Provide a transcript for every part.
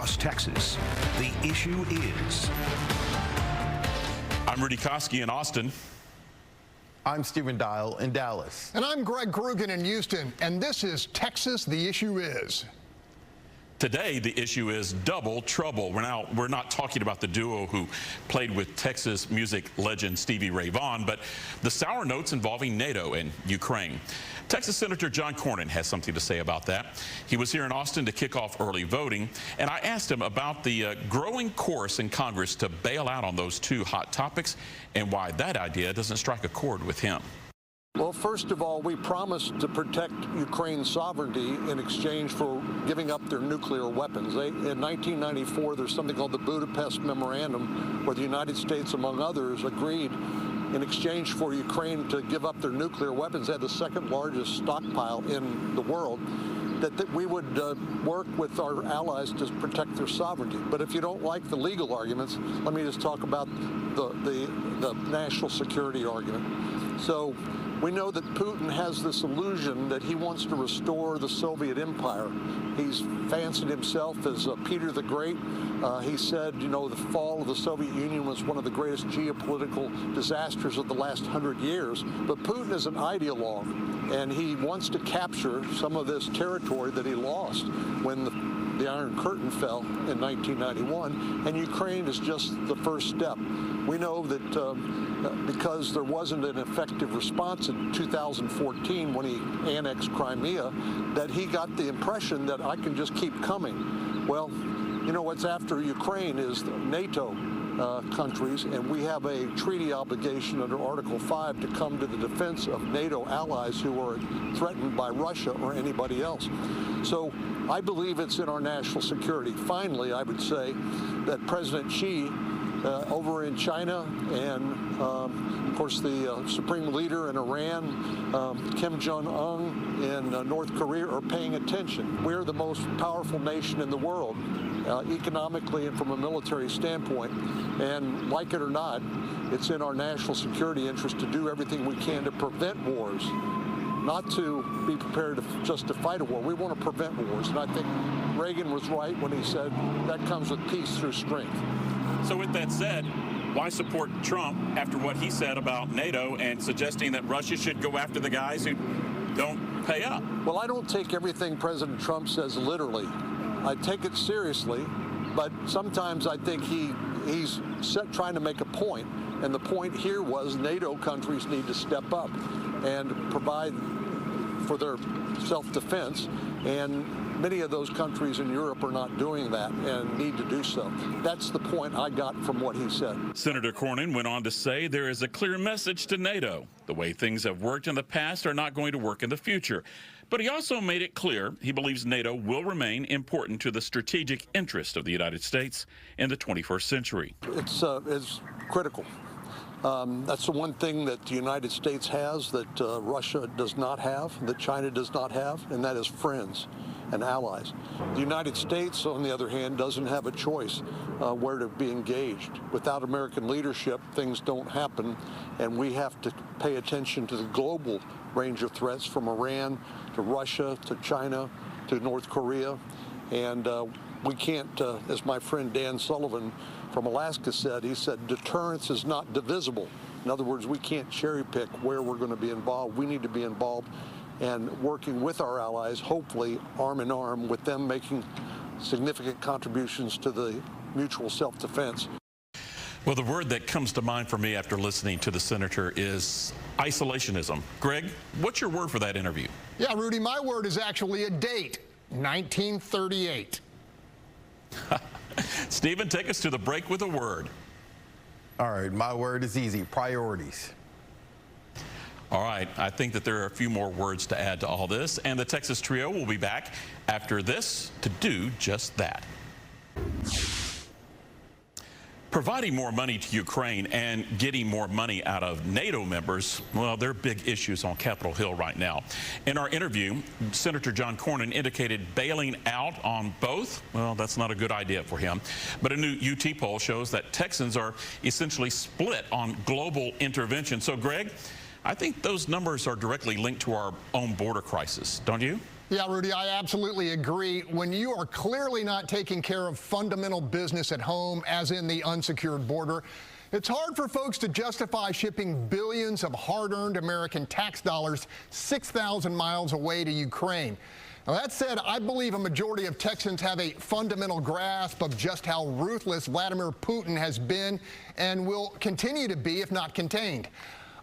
across Texas. The issue is. I'm Rudy Koski in Austin. I'm Stephen Dial in Dallas. And I'm Greg Krugen in Houston. And this is Texas, the issue is. Today, the issue is double trouble. We're not talking about the duo who played with Texas music legend Stevie Ray Vaughan, but the sour notes involving NATO and Ukraine. Texas Senator John Cornyn has something to say about that. He was here in Austin to kick off early voting, and I asked him about the growing course in Congress to bail out on those two hot topics and why that idea doesn't strike a chord with him. Well, first of all, we promised to protect Ukraine's sovereignty in exchange for giving up their nuclear weapons. In 1994, there's something called the Budapest Memorandum, where the United States, among others, agreed in exchange for Ukraine to give up their nuclear weapons. They had the second largest stockpile in the world. That we would work with our allies to protect their sovereignty. But if you don't like the legal arguments, let me just talk about the national security argument. So we know that Putin has this illusion that he wants to restore the Soviet empire. He's fancied himself as Peter the Great. He said, you know, the fall of the Soviet Union was one of the greatest geopolitical disasters of the last 100 years. But Putin is an ideologue, and he wants to capture some of this territory that he lost when the Iron Curtain fell in 1991, and Ukraine is just the first step. We know that because there wasn't an effective response in 2014 when he annexed Crimea, that he got the impression that I can just keep coming. Well, you know, what's after Ukraine is the NATO countries, and we have a treaty obligation under Article 5 to come to the defense of NATO allies who are threatened by Russia or anybody else. So I believe it's in our national security. Finally, I would say that President Xi over in China and, of course, the supreme leader in Iran, Kim Jong-un in North Korea are paying attention. We're the most powerful nation in the world, economically and from a military standpoint. And like it or not, it's in our national security interest to do everything we can to prevent wars, not to be prepared just to fight a war. We want to prevent wars. And I think Reagan was right when he said that comes with peace through strength. So with that said, why support Trump after what he said about NATO and suggesting that Russia should go after the guys who don't pay up? Well, I don't take everything President Trump says literally. I take it seriously, but sometimes I think he's trying to make a point, and the point here was NATO countries need to step up and provide for their self-defense, and many of those countries in Europe are not doing that and need to do so. That's the point I got from what he said. Senator Cornyn went on to say there is a clear message to NATO. The way things have worked in the past are not going to work in the future. But he also made it clear he believes NATO will remain important to the strategic interest of the United States in the 21st century. It's critical. That's the one thing that the United States has that Russia does not have, that China does not have, and that is friends and allies. The United States, on the other hand, doesn't have a choice where to be engaged. Without American leadership, things don't happen, and we have to pay attention to the global range of threats from Iran to Russia to China to North Korea. And we can't, as my friend Dan Sullivan from Alaska said, he said, deterrence is not divisible. In other words, we can't cherry pick where we're going to be involved. We need to be involved and working with our allies, hopefully arm in arm with them, making significant contributions to the mutual self-defense. Well, the word that comes to mind for me after listening to the senator is isolationism. Greg, what's your word for that interview? Yeah, Rudy, my word is actually a date, 1938. Stephen, take us to the break with a word. All right, my word is easy, priorities. All right, I think that there are a few more words to add to all this, and the Texas Trio will be back after this to do just that. Providing more money to Ukraine and getting more money out of NATO members, well, they're big issues on Capitol Hill right now. In our interview, Senator John Cornyn indicated bailing out on both. Well, that's not a good idea for him. But a new UT poll shows that Texans are essentially split on global intervention. So, Greg, I think those numbers are directly linked to our own border crisis, don't you? Yeah, Rudy, I absolutely agree. When you are clearly not taking care of fundamental business at home, as in the unsecured border, it's hard for folks to justify shipping billions of hard-earned American tax dollars 6,000 miles away to Ukraine. Now, that said, I believe a majority of Texans have a fundamental grasp of just how ruthless Vladimir Putin has been and will continue to be if not contained.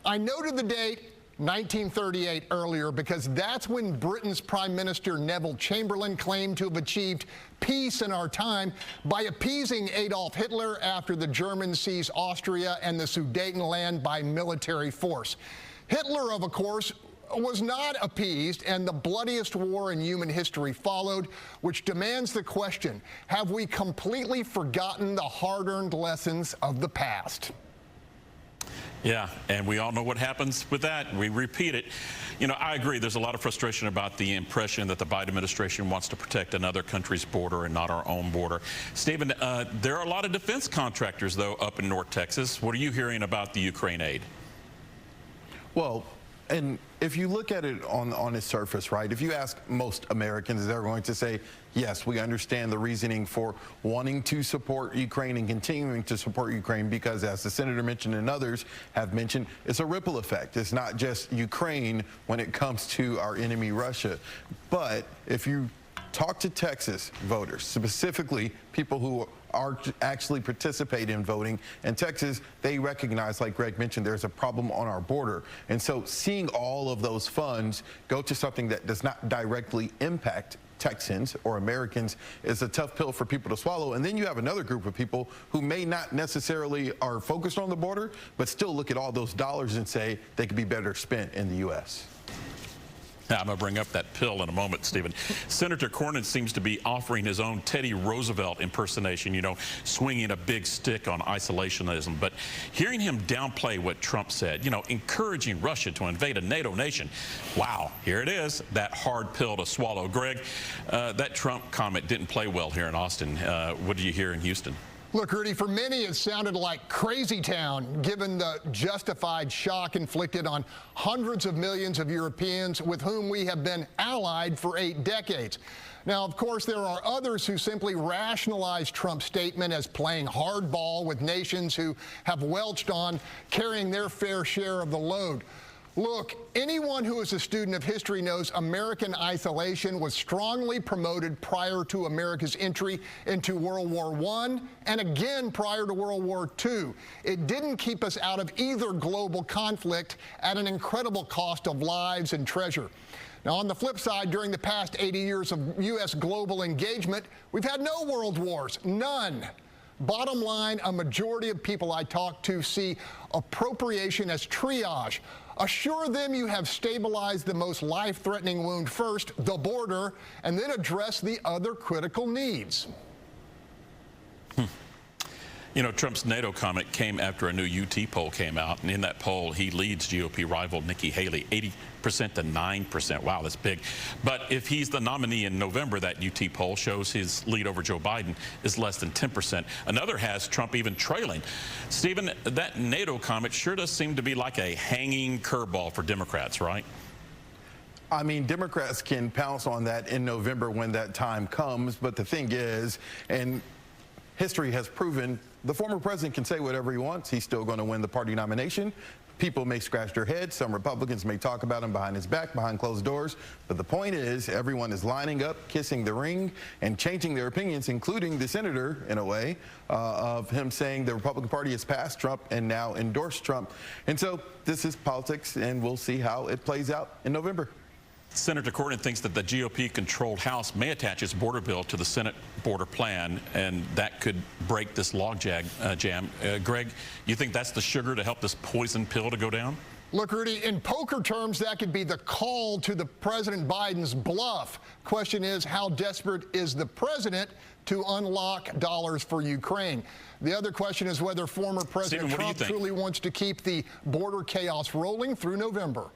I noted the date 1938 earlier because that's when Britain's Prime Minister Neville Chamberlain claimed to have achieved peace in our time by appeasing Adolf Hitler after the Germans seized Austria and the Sudetenland by military force. Hitler, of course, was not appeased, and the bloodiest war in human history followed, which demands the question, have we completely forgotten the hard-earned lessons of the past? Yeah, and we all know what happens with that. We repeat it. You know, I agree. There's a lot of frustration about the impression that the Biden administration wants to protect another country's border and not our own border. Stephen, there are a lot of defense contractors, though, up in North Texas. What are you hearing about the Ukraine aid? Well, and if you look at it on its surface, right, if you ask most Americans, they're going to say, yes, we understand the reasoning for wanting to support Ukraine and continuing to support Ukraine because, as the senator mentioned and others have mentioned, it's a ripple effect. It's not just Ukraine when it comes to our enemy, Russia. But if you talk to Texas voters, specifically people who are actually participate in voting in Texas, they recognize, like Greg mentioned, there's a problem on our border. And so seeing all of those funds go to something that does not directly impact Texans or Americans is a tough pill for people to swallow. And then you have another group of people who may not necessarily are focused on the border, but still look at all those dollars and say they could be better spent in the U.S. Now, I'm going to bring up that pill in a moment, Stephen. Senator Cornyn seems to be offering his own Teddy Roosevelt impersonation, you know, swinging a big stick on isolationism. But hearing him downplay what Trump said, you know, encouraging Russia to invade a NATO nation, wow, here it is, that hard pill to swallow. Greg, that Trump comment didn't play well here in Austin. What did you hear in Houston? Look, Rudy, for many it sounded like crazy town, given the justified shock inflicted on hundreds of millions of Europeans with whom we have been allied for 8 decades. Now, of course, there are others who simply rationalize Trump's statement as playing hardball with nations who have welched on carrying their fair share of the load. Look, anyone who is a student of history knows American isolation was strongly promoted prior to America's entry into World War I and again prior to World War II. It didn't keep us out of either global conflict at an incredible cost of lives and treasure. Now, on the flip side, during the past 80 years of U.S. global engagement, we've had no world wars, none. Bottom line, a majority of people I talk to see appropriation as triage. Assure them you have stabilized the most life-threatening wound first, the border, and then address the other critical needs. You know, Trump's NATO comment came after a new UT poll came out, and in that poll, he leads GOP rival Nikki Haley 80% to 9%. Wow, that's big. But if he's the nominee in November, that UT poll shows his lead over Joe Biden is less than 10%. Another has Trump even trailing. Stephen, that NATO comment sure does seem to be like a hanging curveball for Democrats, right? I mean, Democrats can pounce on that in November when that time comes, but the thing is, and history has proven, the former president can say whatever he wants. He's still going to win the party nomination. People may scratch their heads. Some Republicans may talk about him behind his back, behind closed doors. But the point is, everyone is lining up, kissing the ring, and changing their opinions, including the senator, in a way, of him saying the Republican Party has passed Trump and now endorsed Trump. And so this is politics, and we'll see how it plays out in November. Senator Cornyn thinks that the GOP-controlled House may attach its border bill to the Senate border plan, and that could break this log jam. Greg, you think that's the sugar to help this poison pill to go down? Look, Rudy, in poker terms, that could be the call to the President Biden's bluff. Question is, how desperate is the president to unlock dollars for Ukraine? The other question is whether former President Trump truly wants to keep the border chaos rolling through November.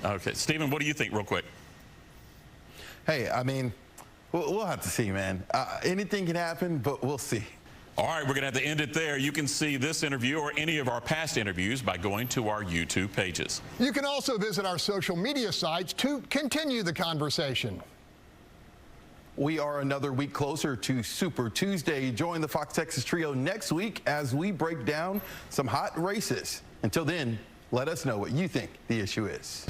Okay, Stephen, what do you think, real quick? Hey, I mean, we'll have to see, man. Anything can happen, but we'll see. All right, we're going to have to end it there. You can see this interview or any of our past interviews by going to our YouTube pages. You can also visit our social media sites to continue the conversation. We are another week closer to Super Tuesday. Join the Fox Texas Trio next week as we break down some hot races. Until then, let us know what you think the issue is.